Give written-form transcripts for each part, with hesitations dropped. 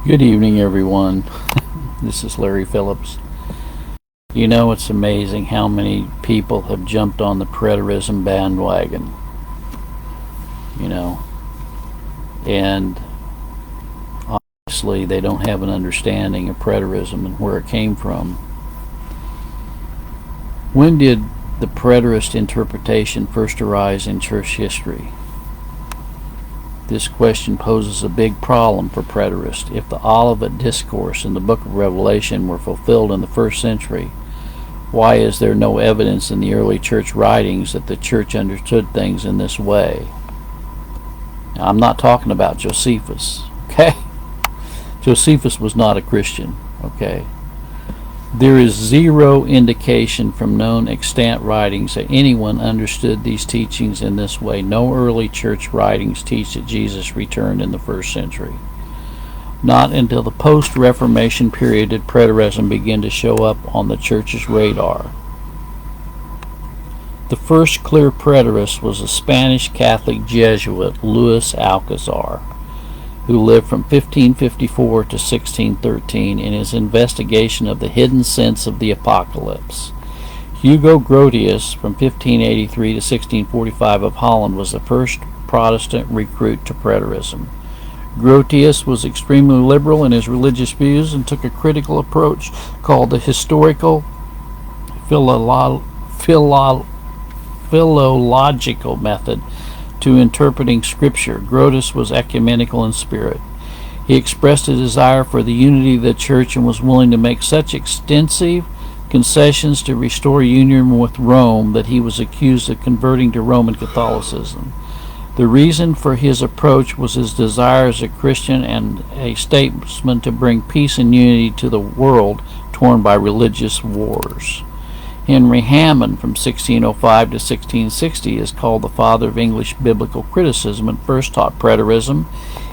Good evening, everyone. This is Larry Phillips. You know, it's amazing how many people have jumped on the Preterism bandwagon. You know, and obviously they don't have an understanding of Preterism and where it came from. When did the Preterist interpretation first arise in church history? This question poses a big problem for preterists. If the Olivet Discourse in the book of Revelation were fulfilled in the first century, why is there no evidence in the early church writings that the church understood things in this way? Now, I'm not talking about Josephus, okay? Josephus was not a Christian, okay? There is zero indication from known extant writings that anyone understood these teachings in this way. No early church writings teach that Jesus returned in the first century. Not until the post-Reformation period did preterism begin to show up on the church's radar. The first clear preterist was a Spanish Catholic Jesuit, Luis Alcazar, who lived from 1554 to 1613 in his investigation of the hidden sense of the apocalypse. Hugo Grotius, from 1583 to 1645 of Holland, was the first Protestant recruit to preterism. Grotius was extremely liberal in his religious views and took a critical approach called the historical philological method to interpreting Scripture. Grotius was ecumenical in spirit. He expressed a desire for the unity of the church and was willing to make such extensive concessions to restore union with Rome that he was accused of converting to Roman Catholicism. The reason for his approach was his desire as a Christian and a statesman to bring peace and unity to the world torn by religious wars. Henry Hammond, from 1605 to 1660, is called the father of English biblical criticism and first taught preterism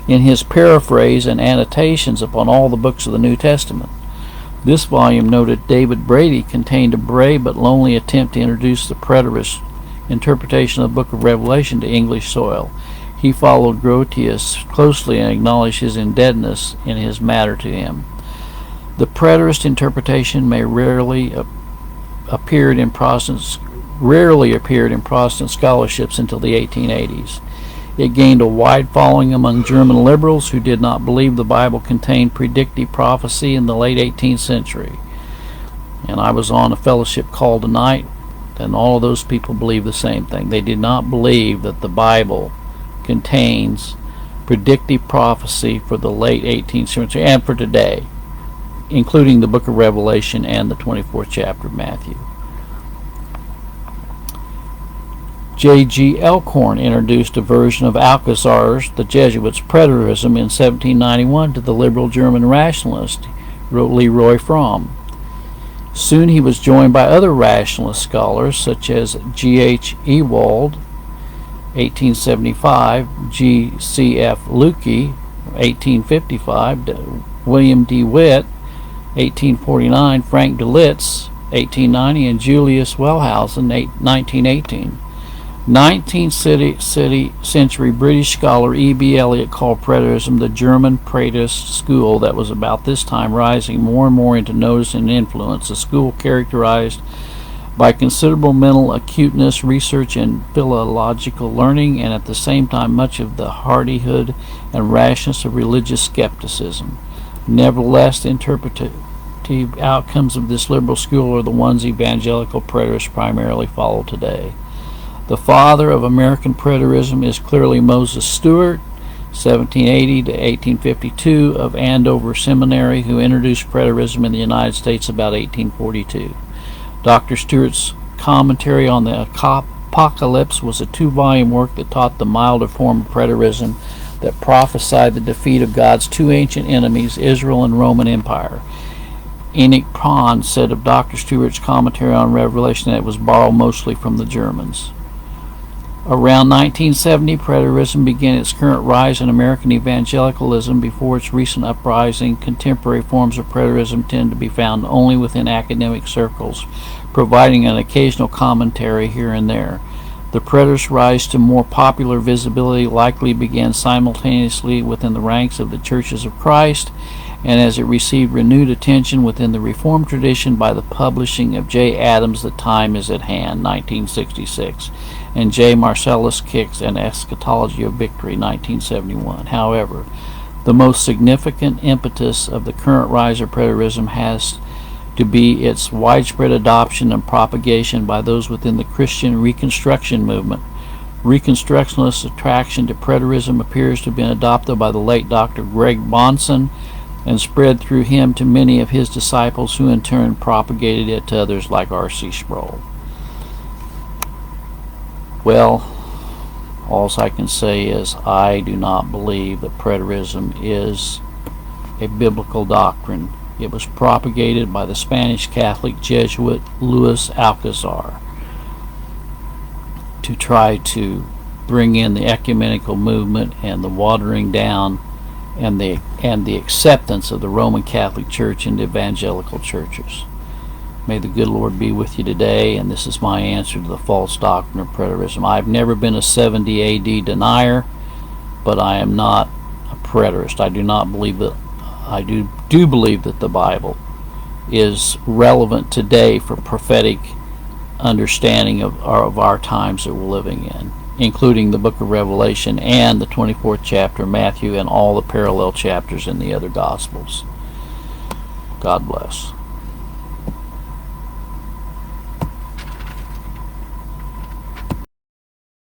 in his paraphrase and annotations upon all the books of the New Testament. This volume, noted David Brady, contained a brave but lonely attempt to introduce the preterist interpretation of the book of Revelation to English soil. He followed Grotius closely and acknowledged his indebtedness in his matter to him. The preterist interpretation rarely appeared in Protestant scholarships until the 1880s. It gained a wide following among German liberals who did not believe the Bible contained predictive prophecy in the late 18th century. And I was on a fellowship call tonight, and all of those people believe the same thing. They did not believe that the Bible contains predictive prophecy for the late 18th century and for today, including the book of Revelation and the 24th chapter of Matthew. J.G. Elkhorn introduced a version of Alcazar's, the Jesuits' preterism, in 1791 to the liberal German rationalist, wrote Leroy Fromm. Soon he was joined by other rationalist scholars such as G.H. Ewald, 1875, G.C.F. Lukey, 1855, William D. Witt, 1849, Frank Delitzsch, 1890, and Julius Wellhausen, 1918. 19th century British scholar E.B. Elliott called preterism the German Preterist school that was about this time rising more and more into notice and influence, a school characterized by considerable mental acuteness, research, and philological learning, and at the same time much of the hardihood and rashness of religious skepticism. Nevertheless, the interpretive outcomes of this liberal school are the ones evangelical preterists primarily follow today. The father of American preterism is clearly Moses Stuart, 1780 to 1852, of Andover Seminary, who introduced preterism in the United States about 1842. Dr. Stuart's commentary on the Apocalypse was a 2-volume work that taught the milder form of preterism that prophesied the defeat of God's two ancient enemies, Israel and Roman Empire. Enoch Pond said of Dr. Stuart's commentary on Revelation that it was borrowed mostly from the Germans. Around 1970, preterism began its current rise in American evangelicalism. Before its recent uprising, contemporary forms of preterism tend to be found only within academic circles, providing an occasional commentary here and there. The preterist rise to more popular visibility likely began simultaneously within the ranks of the Churches of Christ, and as it received renewed attention within the Reformed tradition by the publishing of J. Adams' The Time Is at Hand, 1966, and J. Marcellus Kick's An Eschatology of Victory, 1971. However, the most significant impetus of the current rise of preterism has to be its widespread adoption and propagation by those within the Christian Reconstruction movement. Reconstructionist attraction to preterism appears to have been adopted by the late Dr. Greg Bahnsen and spread through him to many of his disciples, who in turn propagated it to others like R.C. Sproul. Well, all I can say is I do not believe that preterism is a biblical doctrine. It was propagated by the Spanish Catholic Jesuit Luis Alcazar to try to bring in the ecumenical movement and the watering down and the acceptance of the Roman Catholic Church into evangelical churches. May the good Lord be with you today, and this is my answer to the false doctrine of preterism. I've never been a 70 AD denier, but I am not a preterist. I do not believe that. I do believe that the Bible is relevant today for prophetic understanding of our times that we're living in, including the book of Revelation and the 24th chapter of Matthew and all the parallel chapters in the other Gospels. God bless.